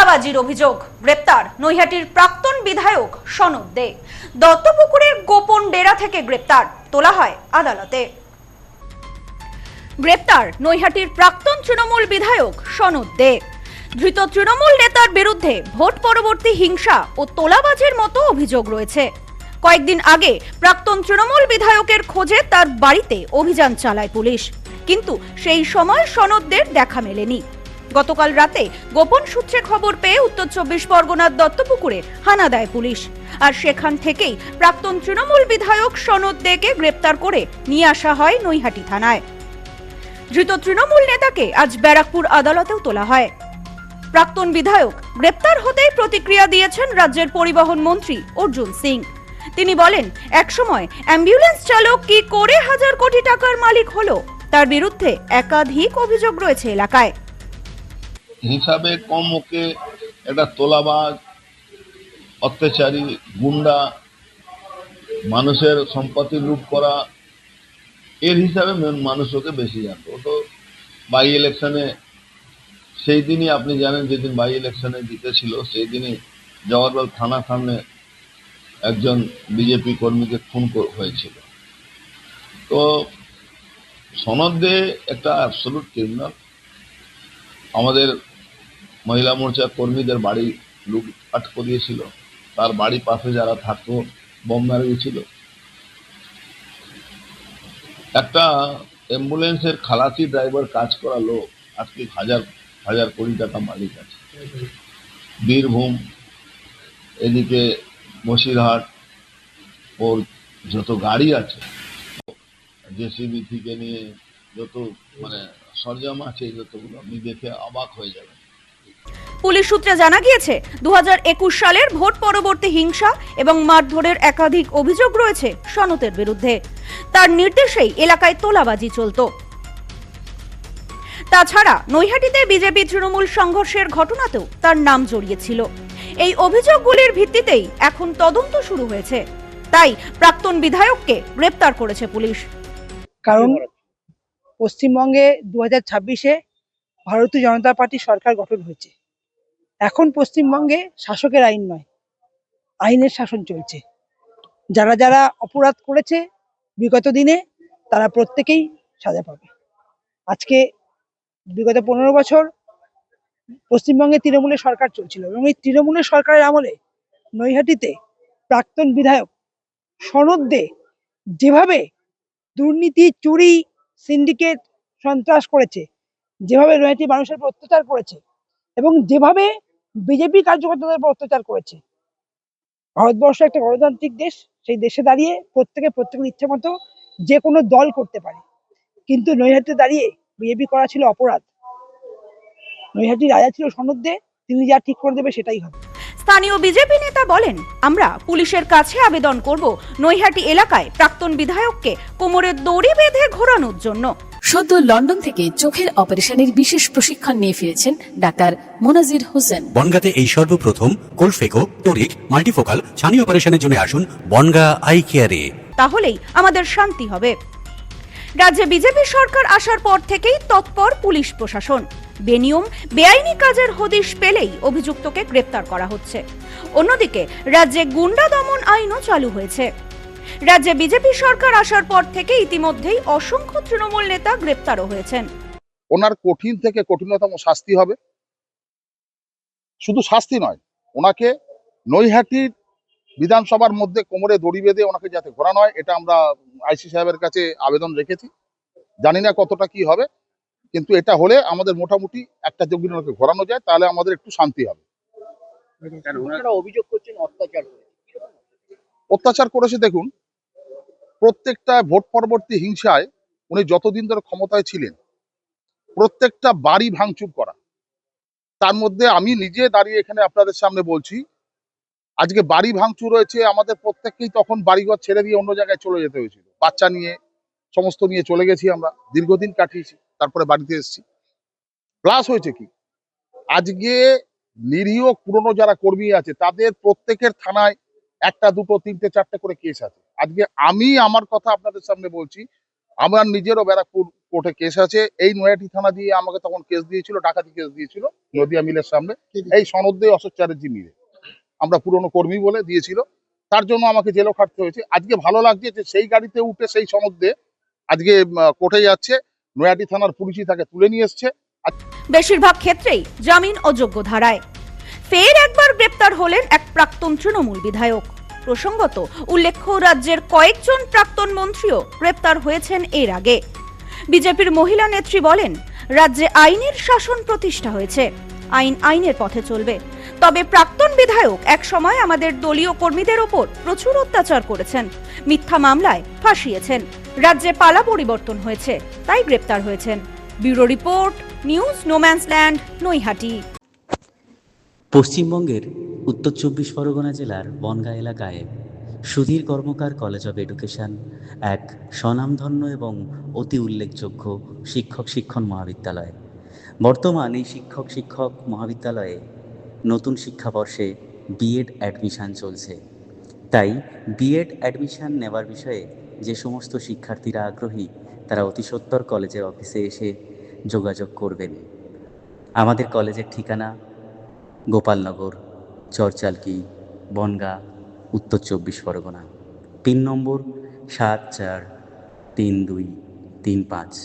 তোলাবাজির অভিযোগ, গ্রেপ্তার নৈহাটির প্রাক্তন বিধায়ক সনদ দে। দত্তপুকুরের গোপন ডেরা থেকে গ্রেপ্তার, তোলা হয় আদালতে। গ্রেপ্তার নৈহাটির প্রাক্তন তৃণমূল বিধায়ক সনদ দে। ধৃত তৃণমূল নেতার বিরুদ্ধে ভোট পরবর্তী হিংসা ও তোলাবাজির মতো অভিযোগ রয়েছে। কয়েকদিন আগে প্রাক্তন তৃণমূল বিধায়কের খোঁজে তার বাড়িতে অভিযান চালায় পুলিশ, কিন্তু সেই সময় সনদদের দেখা মেলেনি। গতকাল রাতে গোপন সূত্রে খবর পেয়ে উত্তর 24 পরগনার দত্তপুকুরে হানা দেয় পুলিশ, আর সেখান থেকেই প্রাক্তন তৃণমূল বিধায়ক সনদ দেকে গ্রেপ্তার করে নিয়ে আসা হয় নৈহাটি থানায়। ধৃত তৃণমূল নেতাকে আজ ব্যারাকপুর আদালতেও তোলা হয়। প্রাক্তন বিধায়ক গ্রেপ্তার হতেই প্রতিক্রিয়া দিয়েছেন রাজ্যের পরিবহন মন্ত্রী অর্জুন সিং। তিনি বলেন, একসময় অ্যাম্বুলেন্স চালক কি করে হাজার কোটি টাকার মালিক হলো, তার বিরুদ্ধে একাধিক অভিযোগ রয়েছে এলাকায়। হিসাবে কম ওকে একটা তোলাবাজ, অত্যাচারী, গুন্ডা, মানুষের সম্পত্তি লুট করা, এর হিসাবে মানুষ ওকে বেশি জানতো। ও তো বাই ইলেকশনে সেই দিনই, আপনি জানেন, যেদিন বাই ইলেকশনে জিতেছিল সেই দিনই জওয়াহরলাল থানার সামনে একজন বিজেপি কর্মীকে খুন হয়েছিল। তো সনদ দে একটা অ্যাবসলিউট ক্রিমিনাল। আমাদের মহিলা মোর্চার কর্মীদের বাড়ি লুটপাট করিয়েছিল, তার বাড়ির পাশে যারা থাকতো বোম মেরে গেছিল। একটা অ্যাম্বুলেন্সের খালাসি ড্রাইভার কাজ করা লোক আজকে হাজার হাজার কোটি টাকা মালিক আছে। বীরভূম, এদিকে বসিরহাট, ওর যত গাড়ি আছে, জেসিবি থেকে নিয়ে যত সরঞ্জাম আছে, যতগুলো আপনি দেখে অবাক হয়ে যাবেন। পুলিশ সূত্রে জানা গিয়েছে, 2021 সালের ভোট পরবর্তী হিংসা এবং মারধরের একাধিক অভিযোগ রয়েছে সনদের বিরুদ্ধে। তার নির্দেশেই এলাকায় তোলাবাজি চলত। তাছাড়া নৈহাটিতে বিজেপি তৃণমূল সংঘর্ষের ঘটনাতেও তার নাম জড়িয়েছিল। এই অভিযোগগুলির ভিত্তিতেই এখন তদন্ত শুরু হয়েছে, তাই প্রাক্তন বিধায়ককে গ্রেপ্তার করেছে পুলিশ। কারণ পশ্চিমবঙ্গে 2026-এ ভারতীয় জনতা পার্টি সরকার গঠন হয়েছে। এখন পশ্চিমবঙ্গে শাসকের আইন নয়, আইনের শাসন চলছে। যারা যারা অপরাধ করেছে বিগত দিনে, তারা প্রত্যেকেই সাজা পাবে। আজকে বিগত 15 বছর পশ্চিমবঙ্গে তৃণমূলের সরকার চলছিল, এবং এই তৃণমূলের সরকারের আমলে নৈহাটিতে প্রাক্তন বিধায়ক সনদ দে যেভাবে দুর্নীতি, চুরি, সিন্ডিকেট, সন্ত্রাস করেছে, যেভাবে নৈহাটি মানুষের উপর অত্যাচার করেছে, এবং যেভাবে বিজেপি কার্যকর্তাদের উপর অত্যাচার করেছে। ভারতবর্ষ একটা গণতান্ত্রিক দেশ, সেই দেশে দাঁড়িয়ে প্রত্যেকের ইচ্ছে মতো যে কোনো দল করতে পারে, কিন্তু নৈহাটিতে দাঁড়িয়ে বিজেপি করা ছিল অপরাধ। নৈহাটির রাজা ছিল সনদ দে, তিনি যা ঠিক করে দেবে সেটাই হবে। স্থানীয় বিজেপি নেতা বলেন, আমরা পুলিশের কাছে আবেদন করব নৈহাটি এলাকায় প্রাক্তন বিধায়ককে কোমরে দড়ি বেঁধে ঘোরানোর জন্য। সদ্য লন্ডন থেকে চোখের অপারেশনের বিশেষ প্রশিক্ষণ নিয়ে ফিরেছেন ডাক্তার মোনাজির হোসেন। বনগাঁতে এই সর্বপ্রথম কোলফেকো, টোরিক, মাল্টিফোকাল ছানি অপারেশনের জন্য আসুন বনগাঁ আই কেয়ারে। তাহলেই আমাদের শান্তি হবে। রাজ্যে বিজেপি সরকার আসার পর থেকেই তৎপর পুলিশ প্রশাসন। বেনিয়ম, বেআইনি কাজের হদিশ পেলেই অভিযুক্তকে গ্রেপ্তার করা হচ্ছে। অন্যদিকে রাজ্যে গুন্ডা দমন আইনও চালু হয়েছে। রাজ্যে বিজেপি সরকার আসার পর থেকে ইতিমধ্যেই অসংখ্য তৃণমূল নেতা গ্রেপ্তারও হয়েছেন। ওনার কঠিন থেকে কঠিনতম শাস্তি হবে। শুধু শাস্তি নয়, ওনাকে নৈহাটির বিধানসভার মধ্যে কোমরে দড়ি বেঁধে ওনাকে যাতে ঘোরানো হয়, এটা আমরা আইসি সাহেবের কাছে আবেদন রেখেছি। জানি না কতটা কি হবে, কিন্তু এটা হলে আমাদের মোটামুটি একটা যোগ্য ওনাকে ঘোরানো যায়, তাহলে আমাদের একটু শান্তি হবে। অভিযোগ করছেন অত্যাচার করেছে। দেখুন, প্রত্যেকটা ভোট পরবর্তী হিংসায় উনি যতদিন ধরে ক্ষমতায় ছিলেন, প্রত্যেকটা বাড়ি ভাঙচুর করা। তার মধ্যে আমি নিজে দাঁড়িয়ে এখানে আপনাদের সামনে বলছি, আজকে বাড়ি ভাঙচুর হয়েছে, আমাদের প্রত্যেককেই তখন বাড়িঘর ছেড়ে দিয়ে অন্য জায়গায় চলে যেতে হয়েছিল। বাচ্চা নিয়ে, সমস্ত নিয়ে চলে গেছি, আমরা দীর্ঘদিন কাটিয়েছি, তারপরে বাড়িতে এসেছি। প্লাস হয়েছে কি, আজকে নিরীহ পুরনো যারা কর্মী আছে, তাদের প্রত্যেকের থানায় 1, 2, 3, 4 করে কেস আছে। আজকে আমি আমার কথা আপনাদের সামনে বলছি, আমার নিজেরও ব্যারাকপুর কোর্টে কেস আছে। এই নৈহাটি থানা দিয়ে আমাকে তখন কেস দিয়েছিল, ডাকাতি কেস দিয়েছিল নদিয়া মিলের সামনে, এই সনদ দিয়ে অশোক চ্যাটার্জি মিলে, আমরা পুরনো কর্মী বলে দিয়েছিল, তার জন্য আমাকে জেলও খাটতে হয়েছে। আজকে ভালো লাগছে যে সেই গাড়িতে উঠে সেই সনদ দিয়ে আজকে কোর্টে যাচ্ছে, নৈহাটি থানার পুলিশই তাকে তুলে নিয়ে এসছে। বেশিরভাগ ক্ষেত্রেই জামিন অযোগ্য ধারায়। ফের একবার গ্রেপ্তার হলেন এক প্রাক্তন তৃণমূল বিধায়ক। প্রসঙ্গত, উল্লেখ্য রাজ্যের কয়েকজন প্রাক্তন মন্ত্রীও গ্রেপ্তার হয়েছেন এর আগে। বিজেপির মহিলা নেত্রী বলেন, রাজ্যে আইনের শাসন প্রতিষ্ঠা হয়েছে, আইন আইনের পথে চলবে। তবে প্রাক্তন বিধায়ক এক সময় আমাদের দলীয় কর্মীদের ওপর প্রচুর অত্যাচার করেছেন, মিথ্যা মামলায় ফাঁসিয়েছেন। রাজ্যে পালা পরিবর্তন হয়েছে, তাই গ্রেপ্তার হয়েছেন। Bureau report, news no man's land, Naihati. পশ্চিমবঙ্গের উত্তর 24 পরগনা জেলার বনগাঁ এলাকায় সুধীর কর্মকার কলেজ অব এডুকেশন এক স্বনামধন্য এবং অতি উল্লেখযোগ্য শিক্ষণ মহাবিদ্যালয়। বর্তমান এই শিক্ষক মহাবিদ্যালয়ে নতুন শিক্ষাবর্ষে বিএড অ্যাডমিশন চলছে। তাই বিএড অ্যাডমিশন নেওয়ার বিষয়ে যে সমস্ত শিক্ষার্থীরা আগ্রহী তারা অতি সত্বর কলেজের অফিসে এসে যোগাযোগ করবেন। আমাদের কলেজের ঠিকানা গোপালনগর, চরচালকি, বনগাঁ, উত্তর 24 পরগনা। পিন নম্বর 743235।